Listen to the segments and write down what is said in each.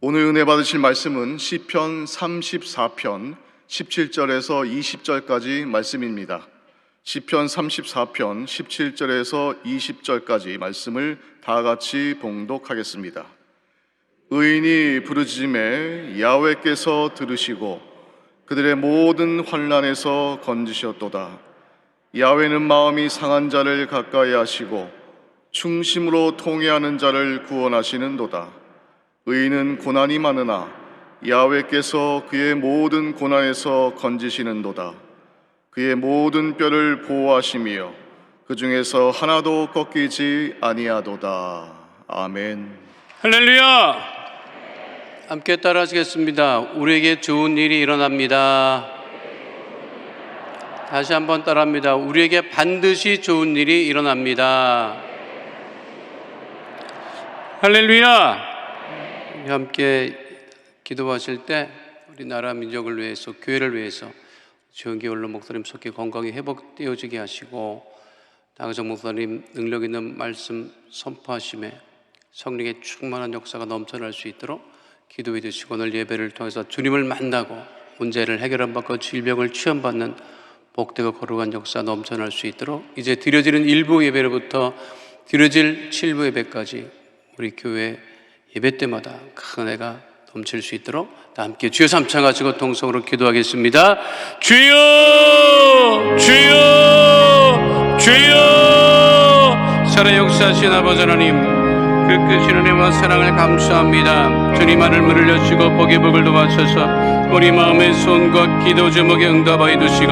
오늘 은혜 받으실 말씀은 시편 34편 17절에서 20절까지 말씀입니다. 시편 34편 17절에서 20절까지 말씀을 다 같이 봉독하겠습니다. 의인이 부르짖음에 야훼께서 들으시고 그들의 모든 환난에서 건지셨도다. 야훼는 마음이 상한 자를 가까이 하시고 충심으로 통회하는 자를 구원하시는도다. 의인은 고난이 많으나 야훼께서 그의 모든 고난에서 건지시는도다. 그의 모든 뼈를 보호하시며 그 중에서 하나도 꺾이지 아니하도다. 아멘. 할렐루야! 함께 따라하시겠습니다. 우리에게 좋은 일이 일어납니다. 다시 한번 따라합니다. 우리에게 반드시 좋은 일이 일어납니다. 할렐루야! 함께 기도하실 때 우리나라 민족을 위해서, 교회를 위해서 주영기 원로 목사님 속히 건강히 회복되어지게 하시고, 나그정 목사님 능력 있는 말씀 선포하심에 성령의 충만한 역사가 넘쳐날 수 있도록 기도해 주시고, 오늘 예배를 통해서 주님을 만나고 문제를 해결받고 질병을 치유받는 복되고 거룩한 역사 넘쳐날 수 있도록, 이제 드려지는 1부 예배로부터 드려질 7부 예배까지 우리 교회 예배 때마다 큰 은혜가 넘칠 수 있도록 다 함께 주여 삼창하시고 통성으로 기도하겠습니다. 주여, 주여, 주여. 살아 역사하신 아버지 하나님, 그 크신 은혜와 사랑을 감사합니다. 주님 하늘문을 여시고 복의 복을 도와셔서 우리 마음의 소원과 기도 제목에 응답하여 주시고,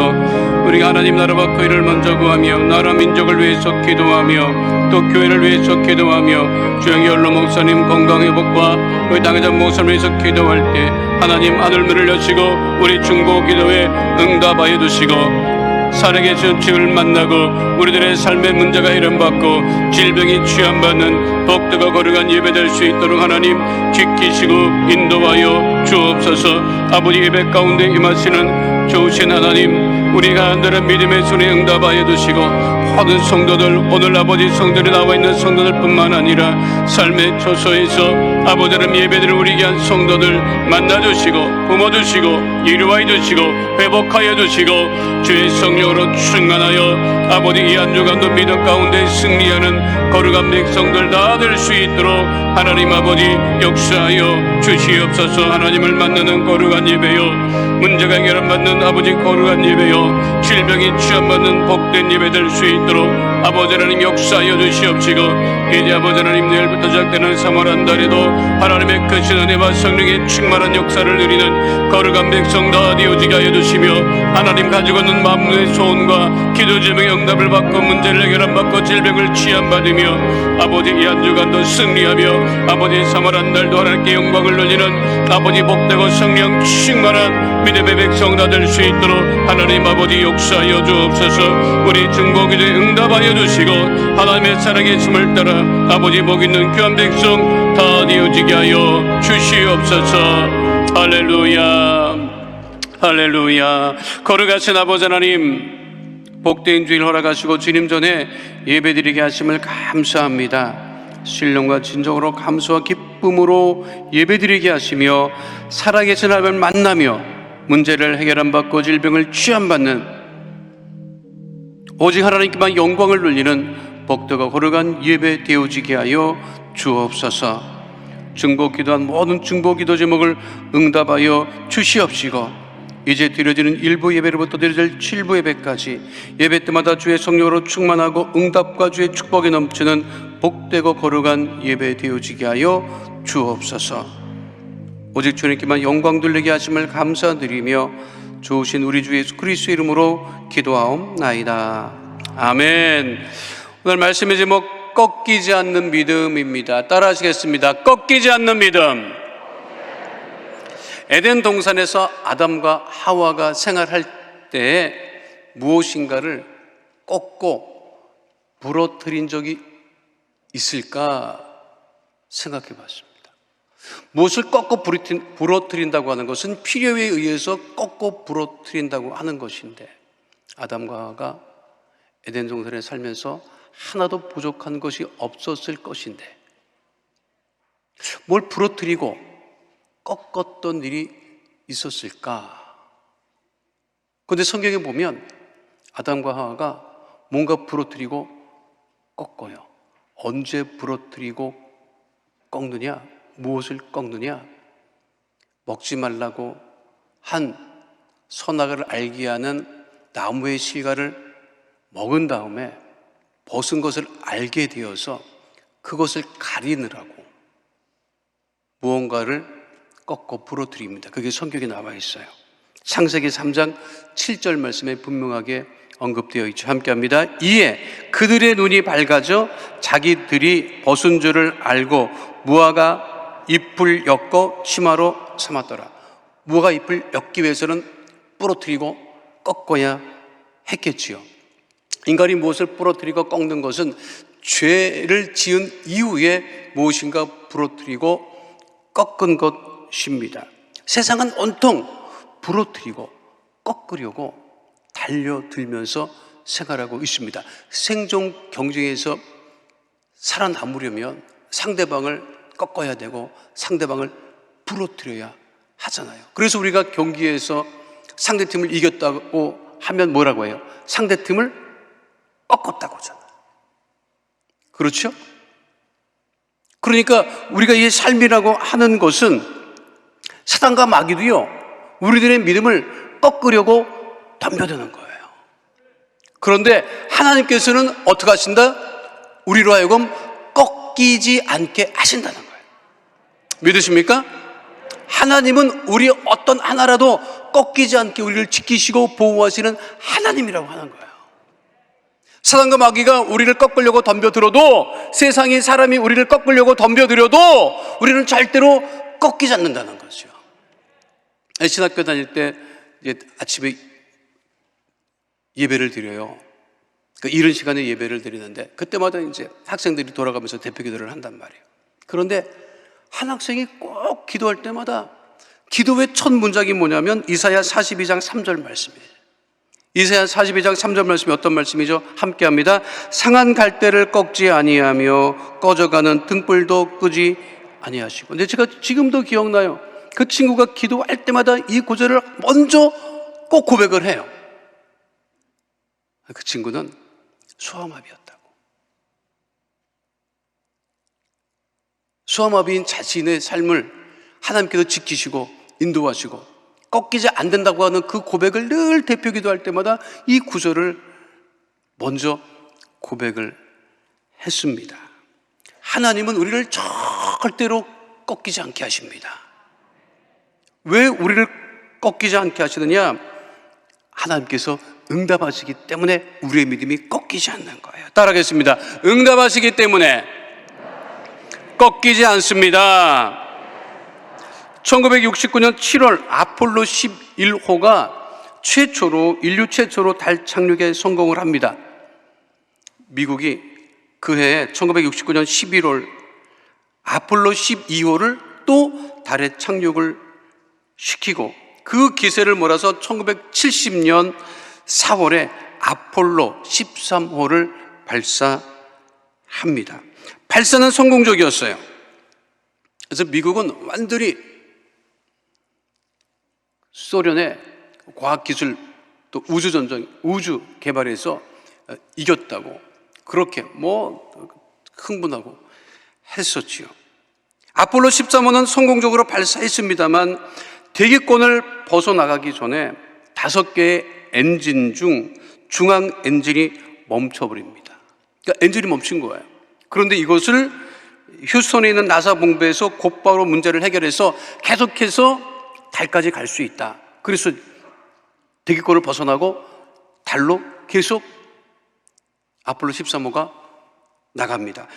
우리가 하나님 나라와 그 일을 먼저 구하며 나라 민족을 위해서 기도하며 또 교회를 위해서 기도하며 주영기 원로 목사님 건강 회복과 우리 당회장 목사님 위해서 기도할 때 하나님 하늘문을 여시고 우리 중보 기도에 응답하여 주시고, 살아계신 주를 만나고 우리들의 삶의 문제가 해결받고 질병이 치유받는 복되고 거룩한 예배될 수 있도록 하나님 지키시고 인도하여 주옵소서. 아버지 예배 가운데 임하시는 좋으신 하나님, 우리가 한들은 믿음의 손에 응답하여 주시고, 모든 성도들, 오늘 아버지 성전에 나와 있는 성도들 뿐만 아니라 삶의 초소에서 아버지는 예배드릴 우리 귀한 성도들 만나주시고 품어주시고 이루어 주시고 회복하여 주시고 주의 성령으로 충만하여 아버지 이 한 주간도 믿음 가운데 승리하는 거룩한 백성들 다 될 수 있도록 하나님 아버지 역사하여 주시옵소서. 하나님을 만나는 거룩한 예배요, 문제가 해결받는 아버지 거룩한 예배요, 질병이 치유받는 복된 예배 될 수 있도록 아버지 하나님 역사하여 주시옵시고, 이제 아버지 하나님 내일부터 시작되는 3월 한 달에도 하나님의 크신 은혜와 성령의 충만한 역사를 누리는 거룩한 백성 다 되어지게 하여 주시며, 하나님 가지고 있는 마음의 소원과 기도 제목의 응답을 받고 문제를 해결받고 질병을 치유받으며 아버지 이 한 주간도 승리하며 아버지 3월 한 달도 하나님께 영광을 돌리는 아버지 복되고 성령 충만한 믿음의 백성 다 될 수 있도록 하나님 아버지 역사하여 주옵소서. 우리 중보기도에 응답하여 주시고 하나님의 사랑의 춤을 따라 아버지 복 있는 귀한 백성 다 되어지게 하여 주시옵소서. 할렐루야, 할렐루야. 거룩하신 아버지 하나님, 복된 주일 허락하시고 주님 전에 예배드리게 하심을 감사합니다. 신령과 진정으로 감사와 기쁨으로 예배드리게 하시며 살아계신 하나님을 만나며 문제를 해결받고 질병을 치유받는 오직 하나님께만 영광을 돌리는 복되고 거룩한 예배 되어지게 하여 주옵소서. 중보기도한 모든 중보기도 제목을 응답하여 주시옵시고, 이제 드려지는 1부 예배로부터 드려질 7부 예배까지 예배 때마다 주의 성령으로 충만하고 응답과 주의 축복이 넘치는 복되고 거룩한 예배 되어지게 하여 주옵소서. 오직 주님께만 영광 돌리게 하심을 감사드리며 좋으신 우리 주 예수 그리스도의 이름으로 기도하옵나이다. 아멘. 오늘 말씀의 제목 꺾이지 않는 믿음입니다. 따라하시겠습니다. 꺾이지 않는 믿음. 에덴 동산에서 아담과 하와가 생활할 때 무엇인가를 꺾고 부러뜨린 적이 있을까 생각해 봤습니다. 무엇을 꺾고 부러뜨린다고 하는 것은 필요에 의해서 꺾고 부러뜨린다고 하는 것인데, 아담과 하와가 에덴 동산에 살면서 하나도 부족한 것이 없었을 것인데 뭘 부러뜨리고 꺾었던 일이 있었을까? 그런데 성경에 보면 아담과 하와가 뭔가 부러뜨리고 꺾어요. 언제 부러뜨리고 꺾느냐? 무엇을 꺾느냐? 먹지 말라고 한 선악을 알게 하는 나무의 실과를 먹은 다음에 벗은 것을 알게 되어서 그것을 가리느라고 무언가를 꺾어 부러뜨립니다. 그게 성경에 나와 있어요. 창세기 3장 7절 말씀에 분명하게 언급되어 있죠. 함께합니다. 이에 그들의 눈이 밝아져 자기들이 벗은 줄을 알고 무화과 잎을 엮어 치마로 삼았더라. 무화과 잎을 엮기 위해서는 부러뜨리고 꺾어야 했겠지요. 인간이 무엇을 부러뜨리고 꺾는 것은 죄를 지은 이후에 무엇인가 부러뜨리고 꺾은 것입니다. 세상은 온통 부러뜨리고 꺾으려고 달려들면서 생활하고 있습니다. 생존 경쟁에서 살아남으려면 상대방을 꺾어야 되고 상대방을 부러뜨려야 하잖아요. 그래서 우리가 경기에서 상대팀을 이겼다고 하면 뭐라고 해요? 상대팀을 꺾었다고 하잖아요. 그렇죠? 그러니까 우리가 이 삶이라고 하는 것은 사단과 마귀도요, 우리들의 믿음을 꺾으려고 덤벼드는 거예요. 그런데 하나님께서는 어떻게 하신다? 우리로 하여금 꺾이지 않게 하신다는 거예요. 믿으십니까? 하나님은 우리 어떤 하나라도 꺾이지 않게 우리를 지키시고 보호하시는 하나님이라고 하는 거예요. 사단과 마귀가 우리를 꺾으려고 덤벼들어도, 세상이 사람이 우리를 꺾으려고 덤벼들어도 우리는 절대로 꺾이지 않는다는 거죠. 신학교 다닐 때 이제 아침에 예배를 드려요. 그러니까 이른 시간에 예배를 드리는데 그때마다 이제 학생들이 돌아가면서 대표 기도를 한단 말이에요. 그런데 한 학생이 꼭 기도할 때마다 기도의 첫 문장이 뭐냐면 이사야 42장 3절 말씀이에요. 이사야 42장 3절 말씀이 어떤 말씀이죠? 함께합니다. 상한 갈대를 꺾지 아니하며 꺼져가는 등불도 끄지 아니하시고. 근데 제가 지금도 기억나요. 그 친구가 기도할 때마다 이 구절을 먼저 꼭 고백을 해요. 그 친구는 소아마비였다고. 소아마비인 자신의 삶을 하나님께서 지키시고 인도하시고 꺾이지 안 된다고 하는 그 고백을 늘 대표 기도할 때마다 이 구절을 먼저 고백을 했습니다. 하나님은 우리를 절대로 꺾이지 않게 하십니다. 왜 우리를 꺾이지 않게 하시느냐? 하나님께서 응답하시기 때문에 우리의 믿음이 꺾이지 않는 거예요. 따라하겠습니다. 응답하시기 때문에 꺾이지 않습니다. 1969년 7월 아폴로 11호가 인류 최초로 달 착륙에 성공을 합니다. 미국이 그 해에 1969년 11월 아폴로 12호를 또 달에 착륙을 시키고 그 기세를 몰아서 1970년 4월에 아폴로 13호를 발사합니다. 발사는 성공적이었어요. 그래서 미국은 완전히 소련의 과학기술 또 우주전쟁, 우주 개발에서 이겼다고 그렇게 흥분하고 했었지요. 아폴로 13호는 성공적으로 발사했습니다만 대기권을 벗어나가기 전에 5개의 엔진 중 중앙 엔진이 멈춰버립니다. 그러니까 엔진이 멈춘 거예요. 그런데 이것을 휴스턴에 있는 나사 본부에서 곧바로 문제를 해결해서 계속해서 달까지 갈 수 있다. 그래서 대기권을 벗어나고 달로 계속 아폴로 13호가 나갑니다.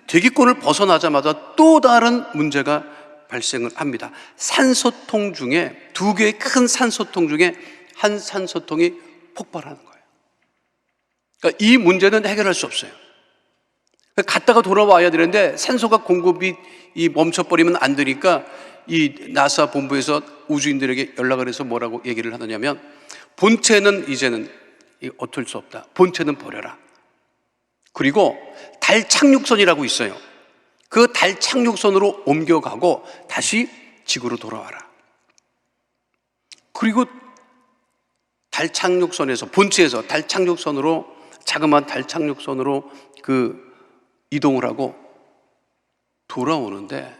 대기권을 벗어나자마자 또 다른 문제가 발생을 합니다. 산소통 중에 2개의 큰 산소통 중에 한 산소통이 폭발하는 거예요. 그러니까 이 문제는 해결할 수 없어요. 갔다가 돌아와야 되는데 산소가 공급이 멈춰버리면 안 되니까 이 나사 본부에서 우주인들에게 연락을 해서 뭐라고 얘기를 하느냐면 본체는 이제는 어쩔 수 없다. 본체는 버려라. 그리고 달 착륙선이라고 있어요. 그 달 착륙선으로 옮겨가고 다시 지구로 돌아와라. 그리고 달 착륙선에서, 본체에서 달 착륙선으로, 자그마한 달 착륙선으로 이동을 하고 돌아오는데,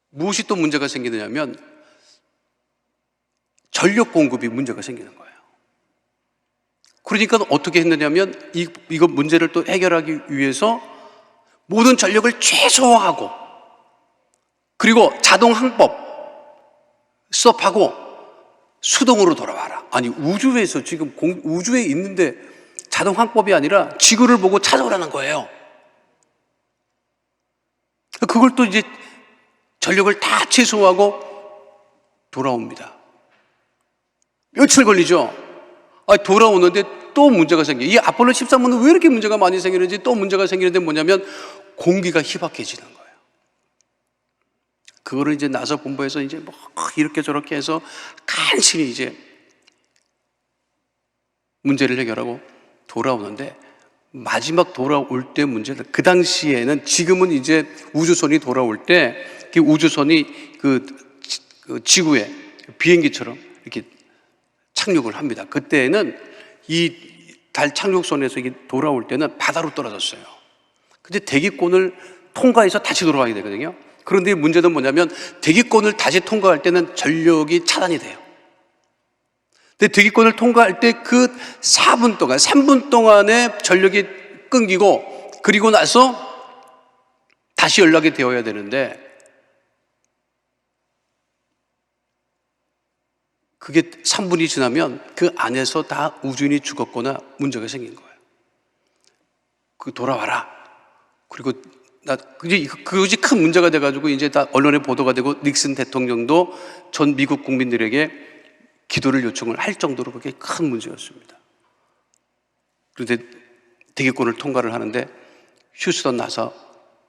무엇이 또 문제가 생기느냐면 전력 공급이 문제가 생기는 거예요. 그러니까 어떻게 했느냐면 이거 문제를 또 해결하기 위해서 모든 전력을 최소화하고, 그리고 자동 항법 스톱하고 수동으로 돌아와라. 아니, 우주에서 지금 우주에 있는데 자동 항법이 아니라 지구를 보고 찾아오라는 거예요. 그걸 또 이제 전력을 다 최소화하고 돌아옵니다. 며칠 걸리죠? 돌아오는데 또 문제가 생겨요. 이 아폴로 13호는 왜 이렇게 문제가 많이 생기는지, 또 문제가 생기는데 뭐냐면 공기가 희박해지는 거예요. 그거를 이제 나사 본부에서 이제 뭐 이렇게 저렇게 해서 간신히 이제 문제를 해결하고 돌아오는데, 마지막 돌아올 때 문제는, 그 당시에는, 지금은 이제 우주선이 돌아올 때 그 우주선이 그 지구에 비행기처럼 이렇게 착륙을 합니다. 그때는 이 달 착륙선에서 이게 돌아올 때는 바다로 떨어졌어요. 근데 대기권을 통과해서 다시 돌아가야 되거든요. 그런데 문제는 뭐냐면 대기권을 다시 통과할 때는 전력이 차단이 돼요. 근데 대기권을 통과할 때 그 4분 동안, 3분 동안에 전력이 끊기고, 그리고 나서 다시 연락이 되어야 되는데, 그게 3분이 지나면 그 안에서 다 우주인이 죽었거나 문제가 생긴 거예요. 돌아와라. 그리고 그것이 큰 문제가 돼가지고 이제 다 언론에 보도가 되고, 닉슨 대통령도 전 미국 국민들에게 기도를 요청을 할 정도로 그게 큰 문제였습니다. 그런데 대기권을 통과를 하는데 휴스턴 나사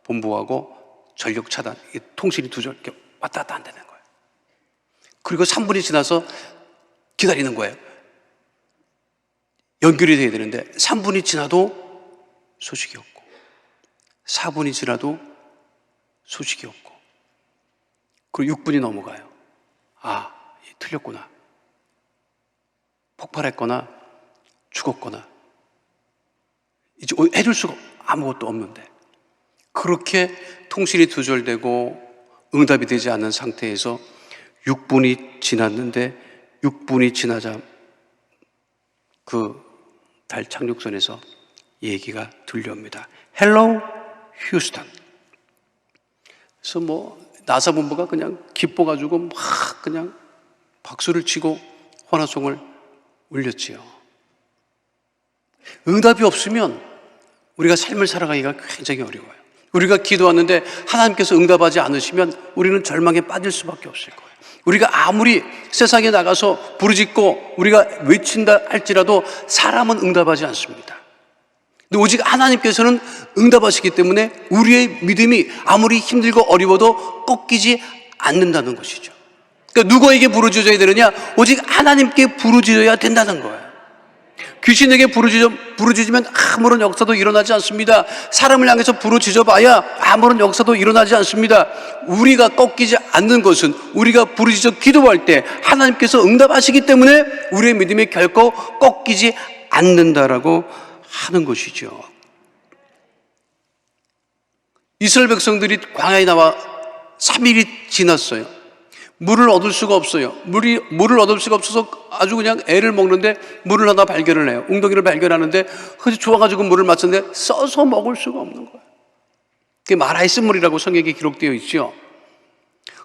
본부하고 전력 차단, 통신이 두절 이렇게 왔다 갔다 안 되는 거예요. 그리고 3분이 지나서 기다리는 거예요. 연결이 돼야 되는데 3분이 지나도 소식이 없고, 4분이 지나도 소식이 없고, 그리고 6분이 넘어가요. 틀렸구나. 폭발했거나 죽었거나 이제 해줄 수가 아무것도 없는데, 그렇게 통신이 두절되고 응답이 되지 않는 상태에서 6분이 지났는데, 6분이 지나자 그 달 착륙선에서 얘기가 들려옵니다. 헬로 휴스턴. 그래서 뭐 나사 본부가 그냥 기뻐가지고 막 그냥 박수를 치고 환호성을 울렸지요. 응답이 없으면 우리가 삶을 살아가기가 굉장히 어려워요. 우리가 기도하는데 하나님께서 응답하지 않으시면 우리는 절망에 빠질 수밖에 없을 거예요. 우리가 아무리 세상에 나가서 부르짖고 우리가 외친다 할지라도 사람은 응답하지 않습니다. 근데 오직 하나님께서는 응답하시기 때문에 우리의 믿음이 아무리 힘들고 어려워도 꺾이지 않는다는 것이죠. 그러니까 누구에게 부르짖어야 되느냐? 오직 하나님께 부르짖어야 된다는 거예요. 귀신에게 부르짖으면 아무런 역사도 일어나지 않습니다. 사람을 향해서 부르짖어봐야 아무런 역사도 일어나지 않습니다. 우리가 꺾이지 않는 것은 우리가 부르짖어 기도할 때 하나님께서 응답하시기 때문에 우리의 믿음이 결코 꺾이지 않는다라고 하는 것이죠. 이스라엘 백성들이 광야에 나와 3일이 지났어요. 물을 얻을 수가 없어요. 물을 얻을 수가 없어서 아주 그냥 애를 먹는데 물을 하나 발견을 해요. 웅덩이를 발견하는데 그래서 좋아가지고 물을 마셨는데 써서 먹을 수가 없는 거예요. 그게 마라의 쓴물이라고 성경에 기록되어 있죠.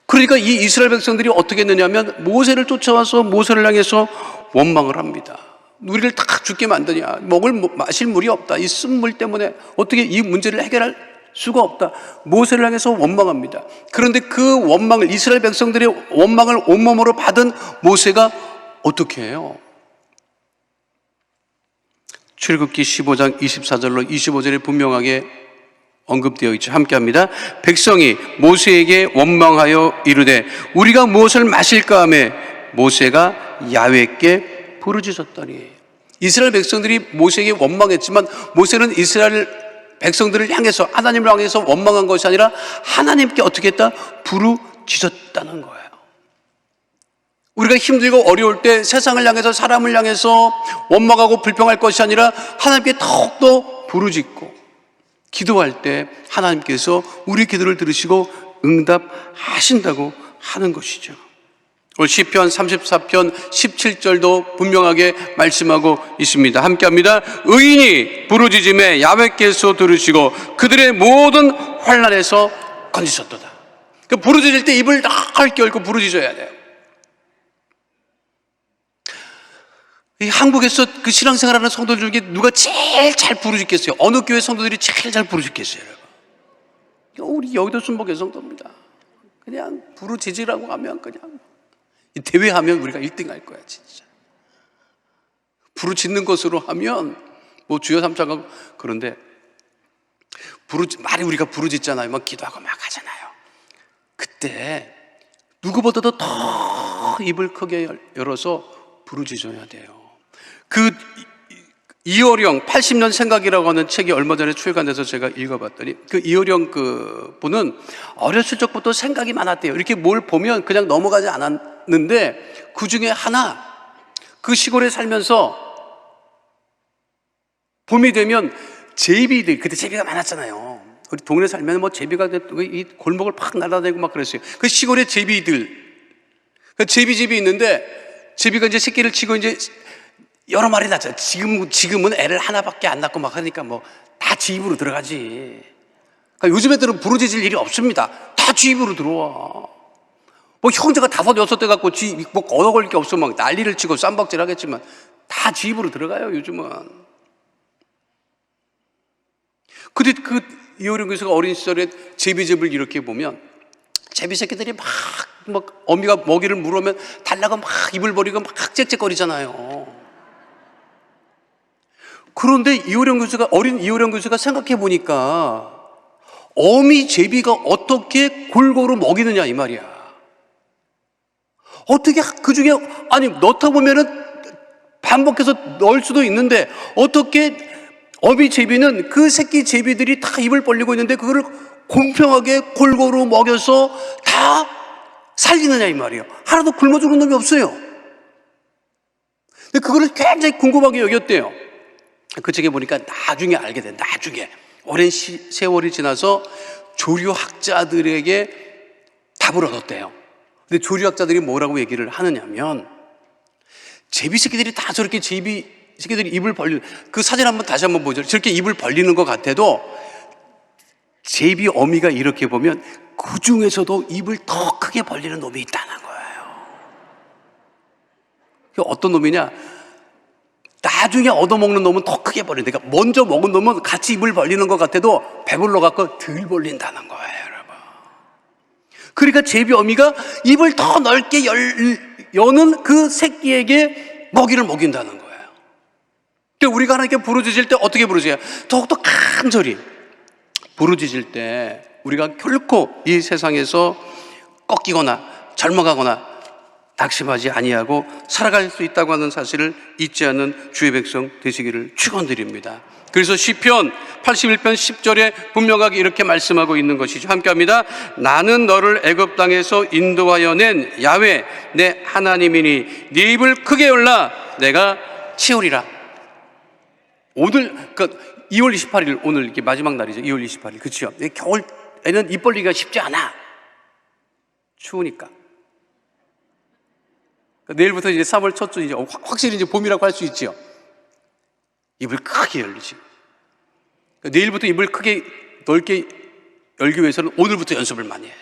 그러니까 이 이스라엘 백성들이 어떻게 했느냐면 모세를 쫓아와서 모세를 향해서 원망을 합니다. 우리를 다 죽게 만드냐, 마실 물이 없다, 이 쓴물 때문에 어떻게 이 문제를 해결할 수가 없다. 모세를 향해서 원망합니다. 그런데 그 원망을, 이스라엘 백성들의 원망을 온몸으로 받은 모세가 어떻게 해요? 출애굽기 15장 24절로 25절에 분명하게 언급되어 있죠. 함께 합니다. 백성이 모세에게 원망하여 이르되 우리가 무엇을 마실까 하매 모세가 야훼께 부르짖었더니. 이스라엘 백성들이 모세에게 원망했지만 모세는 이스라엘 백성들을 향해서, 하나님을 향해서 원망한 것이 아니라 하나님께 어떻게 했다? 부르짖었다는 거예요. 우리가 힘들고 어려울 때 세상을 향해서, 사람을 향해서 원망하고 불평할 것이 아니라 하나님께 더욱더 부르짖고 기도할 때 하나님께서 우리 기도를 들으시고 응답하신다고 하는 것이죠. 오늘 시편 34편 17절도 분명하게 말씀하고 있습니다. 함께합니다. 의인이 부르짖음에 야훼께서 들으시고 그들의 모든 환난에서 건지셨도다. 그 부르짖을 때 입을 넓게 열고 부르짖어야 돼요. 이 한국에서 그 신앙생활하는 성도들 중에 누가 제일 잘 부르짖겠어요? 어느 교회 성도들이 제일 잘 부르짖겠어요? 우리 여의도 순복의 성도입니다. 그냥 부르짖으라고 하면 그냥 대회하면 우리가 1등 할 거야, 진짜. 부르짖는 것으로 하면 뭐 주여 삼창하고. 그런데 말이 우리가 부르짖잖아요. 막 기도하고 막 하잖아요. 그때 누구보다도 더 입을 크게 열어서 부르짖어야 돼요. 그 이호령 80년 생각이라고 하는 책이 얼마 전에 출간돼서 제가 읽어봤더니 그 이호령 그 분은 어렸을 적부터 생각이 많았대요. 이렇게 뭘 보면 그냥 넘어가지 않았는데 그 중에 하나, 그 시골에 살면서 봄이 되면 제비들, 그때 제비가 많았잖아요. 우리 동네 살면 뭐 제비가 이 골목을 팍 날아다니고 막 그랬어요. 그 시골에 제비들, 그 제비집이 있는데 제비가 이제 새끼를 치고 이제 여러 마리 낳죠. 지금은 애를 하나밖에 안 낳고 막 하니까 뭐 다 지 입으로 들어가지. 그러니까 요즘 애들은 부르짖을 일이 없습니다. 다 지 입으로 들어와. 뭐 형제가 5, 6대 갖고 뭐 얻어걸릴 게 없으면 막 난리를 치고 쌈박질 하겠지만 다 지 입으로 들어가요, 요즘은. 근데 그 이호령 교수가 어린 시절에 제비집을 이렇게 보면 제비 새끼들이 막 어미가 먹이를 물으면 달라고 막 입을 벌리고 막 짹짹거리잖아요. 그런데 어린 이호령 교수가 생각해 보니까 어미 제비가 어떻게 골고루 먹이느냐 이 말이야. 어떻게 그 중에 아니 넣다 보면은 반복해서 넣을 수도 있는데 어떻게 어미 제비는 그 새끼 제비들이 다 입을 벌리고 있는데 그거를 공평하게 골고루 먹여서 다 살리느냐 이 말이에요. 하나도 굶어 죽은 놈이 없어요. 근데 그거를 굉장히 궁금하게 여겼대요. 그 책에 보니까 나중에 알게 돼. 나중에 오랜 세월이 지나서 조류학자들에게 답을 얻었대요. 근데 조류학자들이 뭐라고 얘기를 하느냐면 제비 새끼들이 다 저렇게 제비 새끼들이 입을 벌리는 그 사진 다시 한번 보죠. 저렇게 입을 벌리는 것 같아도 제비 어미가 이렇게 보면 그 중에서도 입을 더 크게 벌리는 놈이 있다는 거예요. 그 어떤 놈이냐? 나중에 얻어먹는 놈은 더 크게 벌린다. 그러니까 먼저 먹은 놈은 같이 입을 벌리는 것 같아도 배불러 갖고 덜 벌린다는 거예요, 여러분. 그러니까 제비 어미가 입을 더 넓게 여는 그 새끼에게 먹이를 먹인다는 거예요. 그러니까 우리가 하나님께 부르짖을 때 어떻게 부르짖어요? 더욱더 간절히 부르짖을 때 우리가 결코 이 세상에서 꺾이거나 절망하거나 낙심하지 아니하고 살아갈 수 있다고 하는 사실을 잊지 않는 주의 백성 되시기를 축원드립니다. 그래서 시편 81편 10절에 분명하게 이렇게 말씀하고 있는 것이죠. 함께합니다. 나는 너를 애굽 땅에서 인도하여 낸 야훼 내 하나님이니 네 입을 크게 열라 내가 치우리라. 오늘 그러니까 2월 28일 오늘 이게 마지막 날이죠. 2월 28일 그렇죠. 겨울에는 입 벌리기가 쉽지 않아. 추우니까. 내일부터 이제 3월 첫 주 이제 확실히 이제 봄이라고 할 수 있죠. 입을 크게 열리지. 내일부터 입을 크게 넓게 열기 위해서는 오늘부터 연습을 많이 해.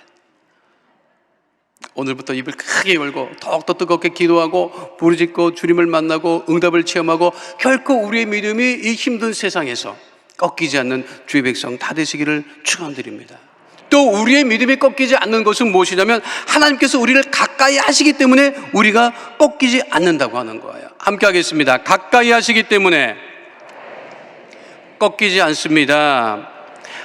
오늘부터 입을 크게 열고 더욱더 뜨겁게 기도하고 부르짖고 주님을 만나고 응답을 체험하고 결코 우리의 믿음이 이 힘든 세상에서 꺾이지 않는 주의 백성 다 되시기를 축원드립니다. 또 우리의 믿음이 꺾이지 않는 것은 무엇이냐면 하나님께서 우리를 가까이 하시기 때문에 우리가 꺾이지 않는다고 하는 거예요. 함께 하겠습니다. 가까이 하시기 때문에 꺾이지 않습니다.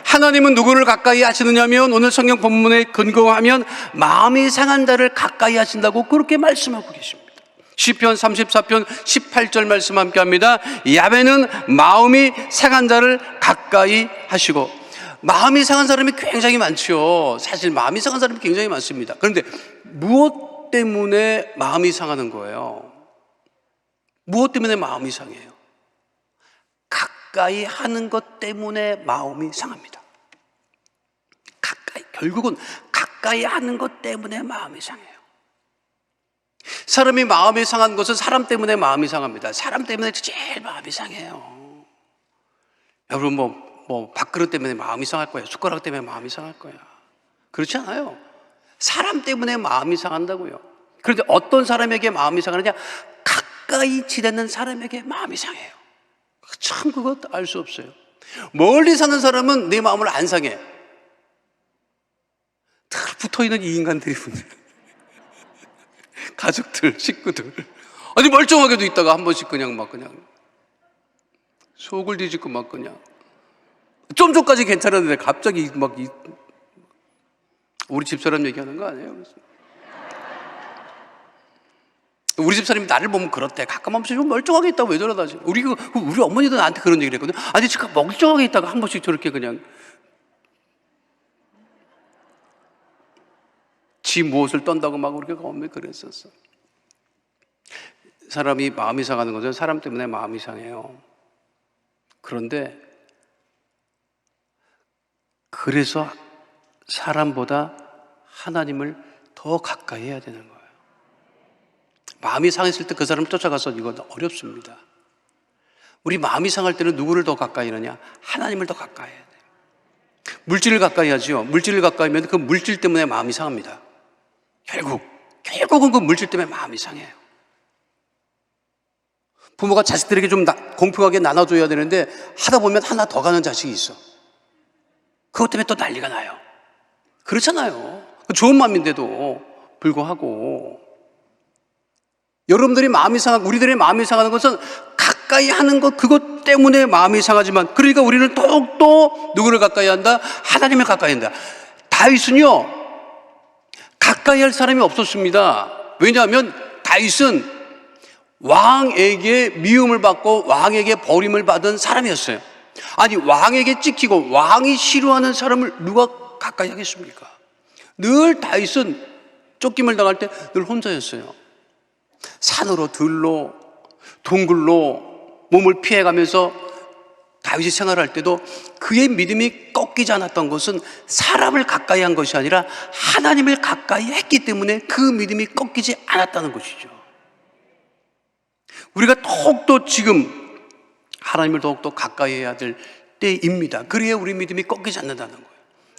하나님은 누구를 가까이 하시느냐면 오늘 성경 본문에 근거하면 마음이 상한 자를 가까이 하신다고 그렇게 말씀하고 계십니다. 시편 34편 18절 말씀 함께 합니다. 야훼는 마음이 상한 자를 가까이 하시고 마음이 상한 사람이 굉장히 많죠. 사실 마음이 상한 사람이 굉장히 많습니다. 그런데 무엇 때문에 마음이 상하는 거예요? 무엇 때문에 마음이 상해요? 가까이 하는 것 때문에 마음이 상합니다. 결국은 가까이 하는 것 때문에 마음이 상해요. 사람이 마음이 상한 것은 사람 때문에 마음이 상합니다. 사람 때문에 제일 마음이 상해요. 여러분 뭐 밥그릇 때문에 마음이 상할 거예요. 숟가락 때문에 마음이 상할 거예요. 그렇지 않아요. 사람 때문에 마음이 상한다고요. 그런데 어떤 사람에게 마음이 상하느냐? 가까이 지내는 사람에게 마음이 상해요. 참 그것 알 수 없어요. 멀리 사는 사람은 내 마음을 안 상해. 늘 붙어있는 이 인간들이 문제예요. 가족들, 식구들. 아니 멀쩡하게도 있다가 한 번씩 그냥 속을 뒤집고 막 그냥 좀 전까지 괜찮았는데 갑자기 우리 집사람 얘기하는 거 아니에요? 우리 집사람이 나를 보면 그렇대. 가끔 한 번씩 좀 멀쩡하게 있다가 왜 저러다지? 우리 어머니도 나한테 그런 얘기를 했거든. 아니 지금 멀쩡하게 있다가 한 번씩 저렇게 그냥 지 무엇을 떤다고 막 우리가 엄청 그랬었어. 사람이 마음이 상하는 것은 사람 때문에 마음이 상해요. 그런데 그래서 사람보다 하나님을 더 가까이 해야 되는 거예요. 마음이 상했을 때 그 사람을 쫓아가서 이건 어렵습니다. 우리 마음이 상할 때는 누구를 더 가까이 하느냐? 하나님을 더 가까이 해야 돼요. 물질을 가까이 하죠. 물질을 가까이 하면 그 물질 때문에 마음이 상합니다. 결국은 그 물질 때문에 마음이 상해요. 부모가 자식들에게 좀 공평하게 나눠줘야 되는데 하다 보면 하나 더 가는 자식이 있어. 그것 때문에 또 난리가 나요. 그렇잖아요. 좋은 마음인데도 불구하고 여러분들이 마음이 상하고 우리들의 마음이 상하는 것은 가까이 하는 것 그것 때문에 마음이 상하지만 그러니까 우리는 더욱더 누구를 가까이 한다? 하나님을 가까이 한다. 다윗은요 가까이 할 사람이 없었습니다. 왜냐하면 다윗은 왕에게 미움을 받고 왕에게 버림을 받은 사람이었어요. 아니 왕에게 찍히고 왕이 싫어하는 사람을 누가 가까이 하겠습니까? 늘 다윗은 쫓김을 당할 때 늘 혼자였어요. 산으로 들로 동굴로 몸을 피해가면서 다윗이 생활할 때도 그의 믿음이 꺾이지 않았던 것은 사람을 가까이 한 것이 아니라 하나님을 가까이 했기 때문에 그 믿음이 꺾이지 않았다는 것이죠. 우리가 더욱더 지금 하나님을 더욱더 가까이 해야 될 때입니다. 그래야 우리 믿음이 꺾이지 않는다는 거예요.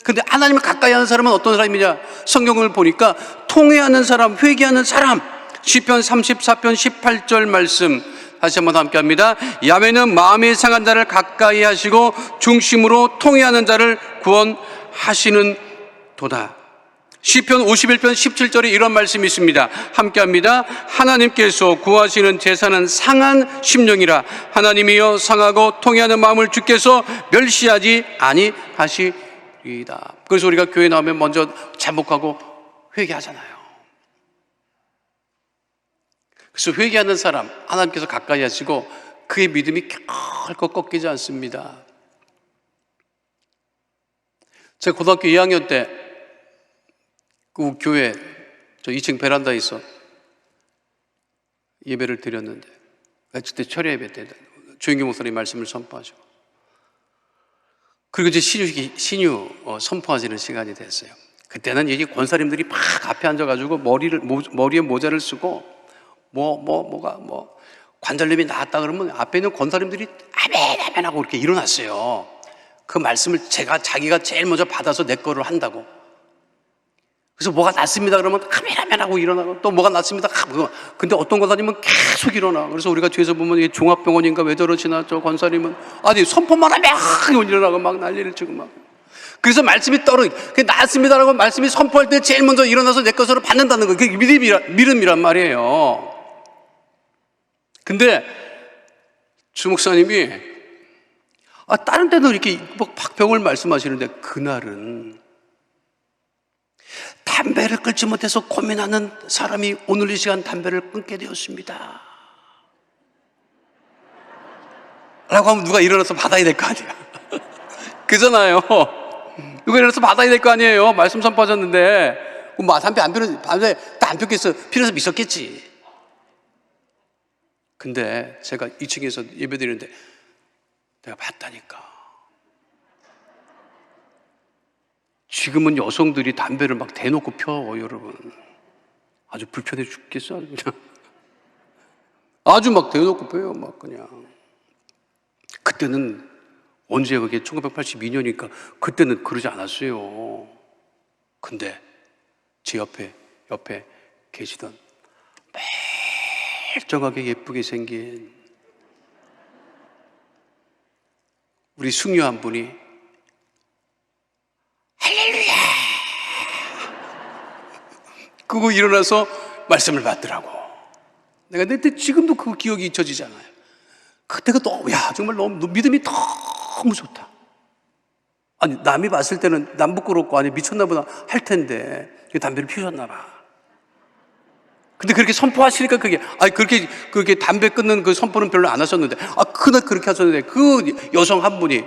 그런데 하나님을 가까이 하는 사람은 어떤 사람이냐? 성경을 보니까 통회하는 사람, 회개하는 사람. 시편 34편 18절 말씀 다시 한번 함께 합니다. 야훼는 마음이 상한 자를 가까이 하시고 중심으로 통회하는 자를 구원하시는 도다. 시편 51편 17절에 이런 말씀이 있습니다. 함께 합니다. 하나님께서 구하시는 제사는 상한 심령이라. 하나님이여 상하고 통회하는 마음을 주께서 멸시하지 아니하시리이다. 그래서 우리가 교회 나오면 먼저 잠복하고 회개하잖아요. 그래서 회개하는 사람 하나님께서 가까이 하시고 그의 믿음이 결코 꺾이지 않습니다. 제가 고등학교 2학년 때 그 교회 저 2층 베란다에서 예배를 드렸는데 그때 철야 예배 때 조영규 목사님 말씀을 선포하시고 그리고 이제 신유 선포하시는 시간이 됐어요. 그때는 이게 권사님들이 막 앞에 앉아가지고 머리에 모자를 쓰고 관절염이 나았다 그러면 앞에 있는 권사님들이 아멘 하고 이렇게 일어났어요. 그 말씀을 자기가 제일 먼저 받아서 내 거를 한다고. 그래서 뭐가 났습니다 그러면 아멘 하고 일어나고 또 뭐가 났습니다. 근데 어떤 권사님은 계속 일어나. 그래서 우리가 뒤에서 보면 이게 종합병원인가 왜 저러시나 저 권사님은 아니 선포만 하면 일어나고 막 난리를 치고 막. 그래서 말씀이 났습니다라고 말씀이 선포할 때 제일 먼저 일어나서 내 것으로 받는다는 거예요. 그게 믿음이란 말이에요. 근데 주 목사님이 다른 때는 이렇게 박병을 말씀하시는데 그날은 담배를 끊지 못해서 고민하는 사람이 오늘 이 시간 담배를 끊게 되었습니다 라고 하면 누가 일어나서 받아야 될 거 아니야. 그잖아요. 누가 일어나서 받아야 될 거 아니에요. 말씀 선포하셨는데. 담배 안 폈겠어. 피면서 있었겠지. 근데 제가 2층에서 예배 드리는데 내가 봤다니까. 지금은 여성들이 담배를 막 대놓고 펴, 여러분. 아주 불편해 죽겠어, 아주 그냥. 아주 막 대놓고 펴요, 막 그냥. 그때는 언제 그게 1982년이니까 그때는 그러지 않았어요. 근데 제 옆에 계시던 멀쩡하게 예쁘게 생긴 우리 숙녀 한 분이 할렐루야! 그거 일어나서 말씀을 받더라고. 내가 그때 지금도 그 기억이 잊혀지잖아요. 그때가 너무, 정말 너무 믿음이 너무 좋다. 아니, 남이 봤을 때는 남 부끄럽고, 아니, 미쳤나 보다 할 텐데, 담배를 피우셨나 봐. 근데 그렇게 선포하시니까 그렇게 담배 끊는 그 선포는 별로 안 하셨는데, 그날 그렇게 하셨는데, 그 여성 한 분이,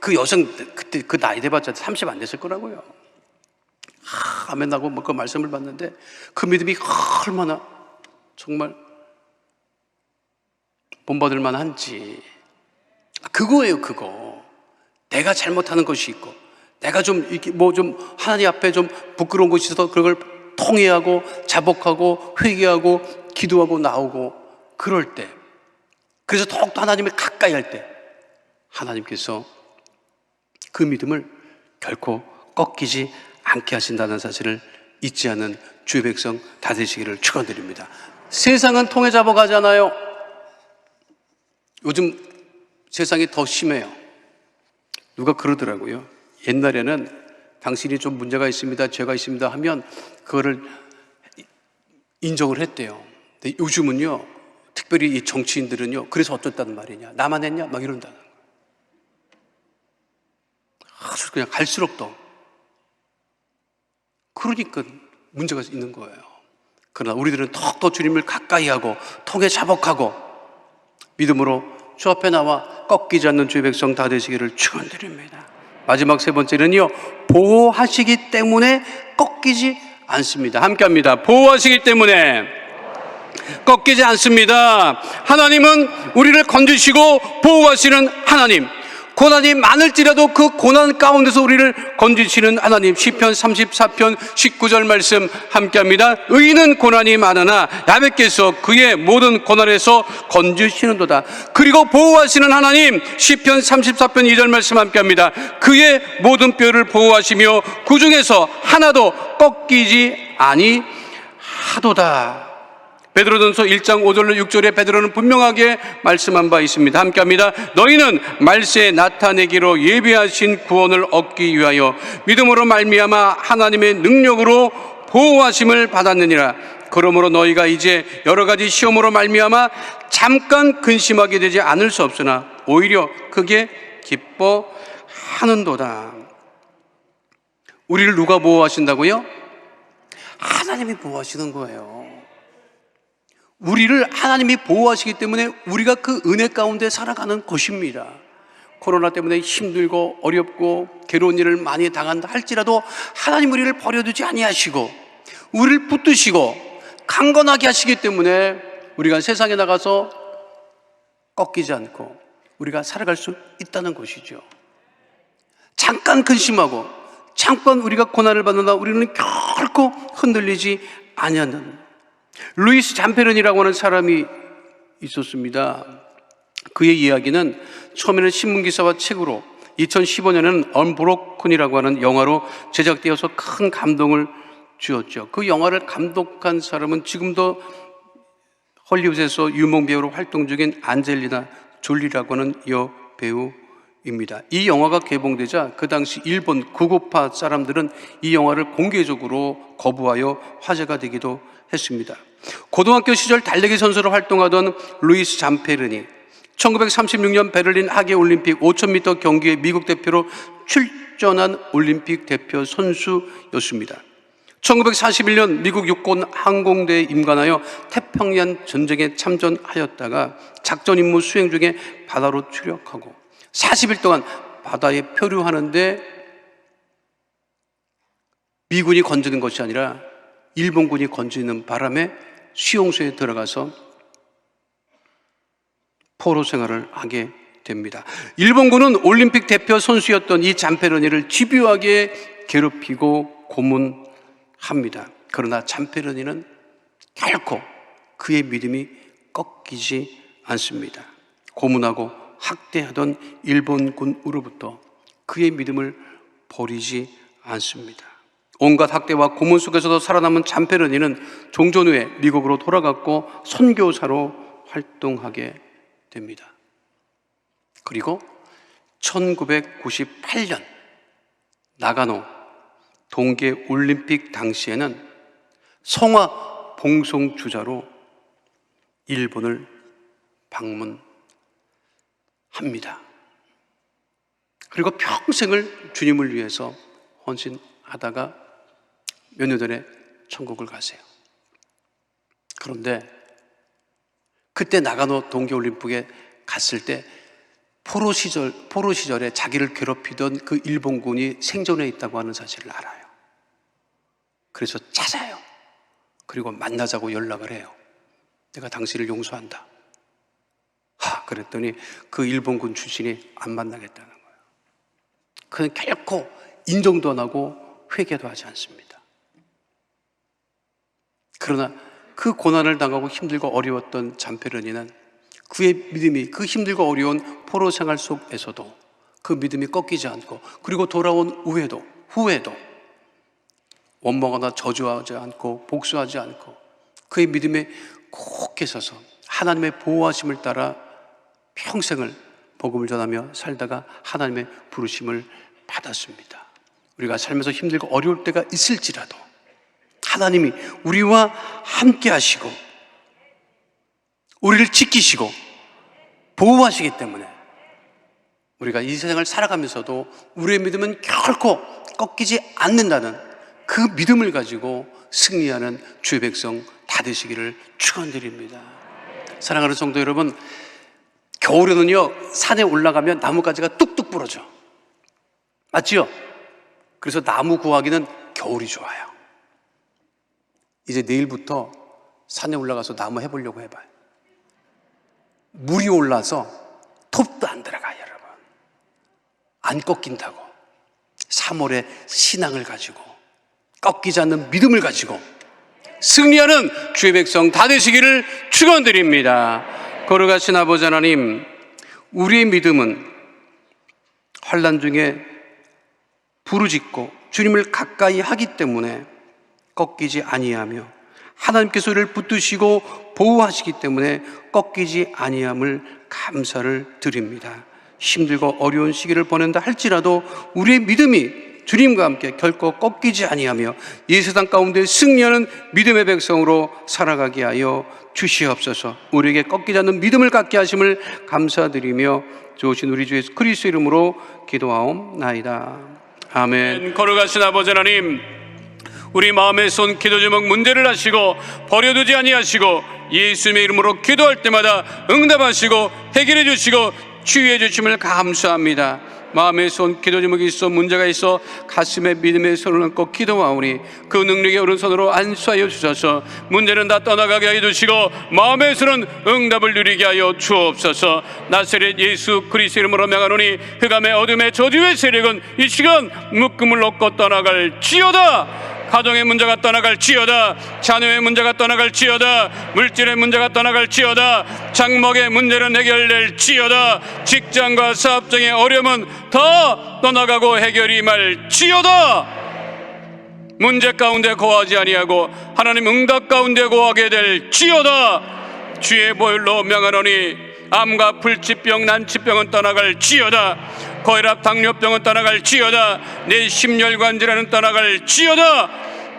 그 여성, 그때 그 나이 돼봤자 30 안 됐을 거라고요. 아멘 하고 그 말씀을 받는데, 그 믿음이 얼마나 정말 본받을 만한지. 그거예요, 그거. 내가 잘못하는 것이 있고, 내가 좀 하나님 앞에 좀 부끄러운 것이 있어서 그걸 통회하고 자복하고 회개하고 기도하고 나오고 그럴 때, 그래서 더욱더 하나님을 가까이 할 때 하나님께서 그 믿음을 결코 꺾이지 않게 하신다는 사실을 잊지 않는 주의 백성 다 되시기를 축원드립니다. 세상은 통해 잡아가잖아요. 요즘 세상이 더 심해요. 누가 그러더라고요. 옛날에는 당신이 좀 문제가 있습니다, 죄가 있습니다 하면 그거를 인정을 했대요. 근데 요즘은요, 특별히 이 정치인들은요, 그래서 어쩌다는 말이냐, 나만 했냐 막 이런다는 거예요. 아주 그냥 갈수록 더. 그러니까 문제가 있는 거예요. 그러나 우리들은 더욱더 주님을 가까이 하고 통해 자복하고 믿음으로 주 앞에 나와 꺾이지 않는 주의 백성 다 되시기를 축원드립니다. 마지막 세 번째는요, 보호하시기 때문에 꺾이지 않습니다. 함께 합니다. 보호하시기 때문에 꺾이지 않습니다. 하나님은 우리를 건지시고 보호하시는 하나님. 고난이 많을지라도 그 고난 가운데서 우리를 건지시는 하나님. 시편 34편 19절 말씀 함께합니다. 의인은 고난이 많으나 야곱께서 그의 모든 고난에서 건지시는도다. 그리고 보호하시는 하나님. 시편 34편 2절 말씀 함께합니다. 그의 모든 뼈를 보호하시며 그 중에서 하나도 꺾이지 아니하도다. 베드로전서 1장 5절로 6절에 베드로는 분명하게 말씀한 바 있습니다. 함께합니다. 너희는 말세에 나타내기로 예비하신 구원을 얻기 위하여 믿음으로 말미암아 하나님의 능력으로 보호하심을 받았느니라. 그러므로 너희가 이제 여러 가지 시험으로 말미암아 잠깐 근심하게 되지 않을 수 없으나 오히려 크게 기뻐하는도다. 우리를 누가 보호하신다고요? 하나님이 보호하시는 거예요. 우리를 하나님이 보호하시기 때문에 우리가 그 은혜 가운데 살아가는 것입니다. 코로나 때문에 힘들고 어렵고 괴로운 일을 많이 당한다 할지라도 하나님 우리를 버려두지 아니하시고 우리를 붙드시고 강건하게 하시기 때문에 우리가 세상에 나가서 꺾이지 않고 우리가 살아갈 수 있다는 것이죠. 잠깐 근심하고 잠깐 우리가 고난을 받는다 우리는 결코 흔들리지 아니하는. 루이스 잠페른이라고 하는 사람이 있었습니다. 그의 이야기는 처음에는 신문기사와 책으로 2015년에는 언브로큰이라고 하는 영화로 제작되어서 큰 감동을 주었죠. 그 영화를 감독한 사람은 지금도 헐리우드에서 유명배우로 활동 중인 안젤리나 졸리라고 하는 여배우입니다. 이 영화가 개봉되자 그 당시 일본 극우파 사람들은 이 영화를 공개적으로 거부하여 화제가 되기도 했습니다. 고등학교 시절 달리기 선수로 활동하던 루이스 잠페른이 1936년 베를린 하계올림픽 5000m 경기에 미국 대표로 출전한 올림픽 대표 선수였습니다. 1941년 미국 육군 항공대에 임관하여 태평양 전쟁에 참전하였다가 작전 임무 수행 중에 바다로 추격하고 40일 동안 바다에 표류하는데 미군이 건지는 것이 아니라 일본군이 건지는 바람에 수용소에 들어가서 포로 생활을 하게 됩니다. 일본군은 올림픽 대표 선수였던 이 잠페르니를 집요하게 괴롭히고 고문합니다. 그러나 잠페르니는 결코 그의 믿음이 꺾이지 않습니다. 고문하고 학대하던 일본군으로부터 그의 믿음을 버리지 않습니다. 온갖 학대와 고문 속에서도 살아남은 잠페르니는 종전 후에 미국으로 돌아갔고 선교사로 활동하게 됩니다. 그리고 1998년 나가노 동계 올림픽 당시에는 성화 봉송 주자로 일본을 방문합니다. 그리고 평생을 주님을 위해서 헌신하다가 몇 년 전에 천국을 가세요. 그런데 그때 나가노 동계올림픽에 갔을 때 포로 시절에 자기를 괴롭히던 그 일본군이 생존해 있다고 하는 사실을 알아요. 그래서 찾아요. 그리고 만나자고 연락을 해요. 내가 당신을 용서한다. 그랬더니 그 일본군 출신이 안 만나겠다는 거예요. 그는 결코 인정도 안 하고 회개도 하지 않습니다. 그러나 그 고난을 당하고 힘들고 어려웠던 잠페르니는 그의 믿음이 그 힘들고 어려운 포로 생활 속에서도 그 믿음이 꺾이지 않고, 그리고 돌아온 후에도 원망하거나 저주하지 않고 복수하지 않고 그의 믿음에 굳게 서서 하나님의 보호하심을 따라 평생을 복음을 전하며 살다가 하나님의 부르심을 받았습니다. 우리가 살면서 힘들고 어려울 때가 있을지라도 하나님이 우리와 함께 하시고 우리를 지키시고 보호하시기 때문에 우리가 이 세상을 살아가면서도 우리의 믿음은 결코 꺾이지 않는다는 그 믿음을 가지고 승리하는 주의 백성 다 되시기를 축원드립니다. 사랑하는 성도 여러분, 겨울에는요 산에 올라가면 나뭇가지가 뚝뚝 부러져. 맞지요? 그래서 나무 구하기는 겨울이 좋아요. 이제 내일부터 산에 올라가서 나무 해보려고 해봐요. 물이 올라서 톱도 안 들어가요, 여러분. 안 꺾인다고. 3월에 신앙을 가지고 꺾이지 않는 믿음을 가지고 승리하는 주의 백성 다 되시기를 축원드립니다. 거룩하신 아버지 하나님, 우리의 믿음은 환난 중에 부르짖고 주님을 가까이 하기 때문에 꺾이지 아니하며, 하나님께서 우리를 붙드시고 보호하시기 때문에 꺾이지 아니함을 감사를 드립니다. 힘들고 어려운 시기를 보낸다 할지라도 우리의 믿음이 주님과 함께 결코 꺾이지 아니하며 이 세상 가운데 승리하는 믿음의 백성으로 살아가게 하여 주시옵소서. 우리에게 꺾이지 않는 믿음을 갖게 하심을 감사드리며 좋으신 우리 주 예수 그리스도 이름으로 기도하옵나이다. 아멘. 거룩하신 아버지 하나님, 우리 마음에 쏜 기도 제목 문제를 하시고 버려두지 아니하시고 예수님의 이름으로 기도할 때마다 응답하시고 해결해 주시고 치유해 주심을 감사합니다. 마음에 쏜 기도 제목이 있어 문제가 있어 가슴에 믿음의 손을 얹고 기도하오니 그 능력의 오른손으로 안수하여 주셔서 문제는 다 떠나가게 하여 주시고 마음에 쏘는 응답을 누리게 하여 주옵소서. 나사렛 예수 그리스도 이름으로 명하노니 흑암의 어둠의 저주의 세력은 이 시간 묶음을 놓고 떠나갈지어다. 가정의 문제가 떠나갈지어다. 자녀의 문제가 떠나갈지어다. 물질의 문제가 떠나갈지어다. 장목의 문제는 해결될지어다. 직장과 사업장의 어려움은 다 떠나가고 해결이 말지어다. 문제 가운데 거하지 아니하고 하나님 응답 가운데 거하게 될지어다. 주의 보혈로 명하노니 암과 불치병 난치병은 떠나갈지어다. 고혈압 당뇨병은 떠나갈지어다. 내 심혈관 질환은 떠나갈지어다.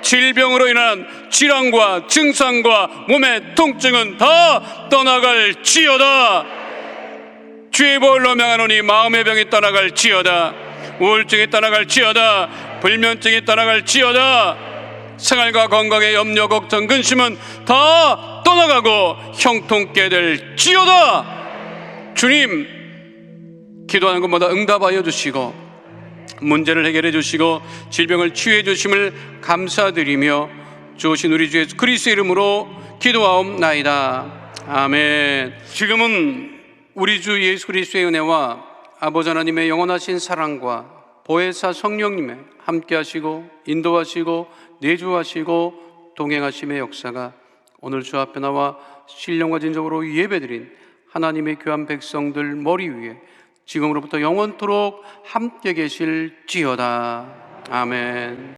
질병으로 인한 질환과 증상과 몸의 통증은 다 떠나갈지어다. 주의 보혈로 명하노니 마음의 병이 떠나갈지어다. 우울증이 떠나갈지어다. 불면증이 떠나갈지어다. 생활과 건강의 염려 걱정 근심은 다 떠나가고 형통케 될지어다. 주님, 기도하는 것마다 응답하여 주시고 문제를 해결해 주시고 질병을 치유해 주심을 감사드리며 주신 우리 주 예수 그리스도의 이름으로 기도하옵나이다. 아멘. 지금은 우리 주 예수 그리스도의 은혜와 아버지 하나님의 영원하신 사랑과 보혜사 성령님의 함께 하시고 인도하시고 내주하시고 동행하심의 역사가 오늘 주 앞에 나와 신령과 진정으로 예배드린 하나님의 귀한 백성들 머리 위에 지금으로부터 영원토록 함께 계실지어다. 아멘.